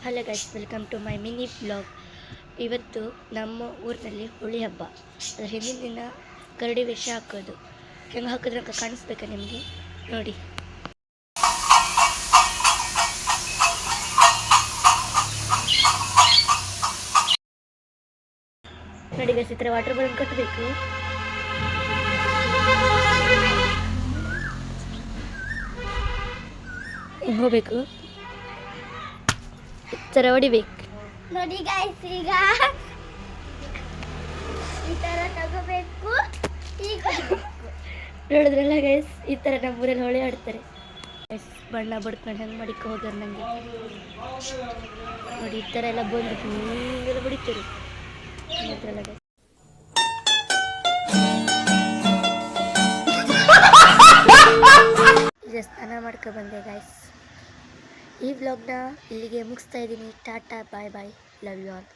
Hello guys, welcome to my mini blog. ಇವತ್ತು ನಮ್ಮ ಊರಿನಲ್ಲಿ ಹೋಳಿ ಹಬ್ಬ. ಅದರ ಹಿಂದಿನ ದಿನ ಕರಡಿ ವೇಷ ಹಾಕೋದು. ಹೆಂಗೆ ಹಾಕಿದ್ರೆ ಅಂತ ಕಾಣಿಸ್ಬೇಕಾ ನಿಮಗೆ? ನೋಡಿ. ನೋಡಿ ಗೈಸ್, ಈ ಥರ ವಾಟರ್ ಬಾಲನ್ ಕಟ್ಟಬೇಕು. ಹಿಂಗೆ ಹೋಗ್ಬೇಕು, ಈ ಥರ ಹೊಡಿಬೇಕು. ನೋಡಿ ಗೈಸ್, ಈಗ ಈ ಥರ ತಗೋಬೇಕು. ಈಗ ನೋಡಿದ್ರಲ್ಲ ಗೈಸ್, ಈ ಥರ ನಮ್ಮ ಊರಲ್ಲಿ ಹೋಳಿ ಆಡ್ತಾರೆ. ಗೈಸ್, ಬಣ್ಣ ಬಡ್ಕೊಂಡು ಹೆಂಗೆ ಮಾಡಿಕೊ ಹೋಗ್ಯಾರ ನನಗೆ. ನೋಡಿ, ಈ ಥರ ಎಲ್ಲ ಬಂದು ಹಿಂಗೆಲ್ಲ ಬಡಿತಾರೆ. ನೋಡಿದ್ರಲ್ಲ ಗೈಸ್. ಈಗ ಸ್ನಾನ ಮಾಡ್ಕೊ ಬಂದೆ ಗೈಸ್. ಈ ವ್ಲಾಗ್ನ ಇಲ್ಲಿಗೆ ಮುಗಿಸ್ತಾ ಇದ್ದೀನಿ. ಟಾಟಾ, ಬಾಯ್ ಬಾಯ್, ಲವ್ ಯು ಆಲ್.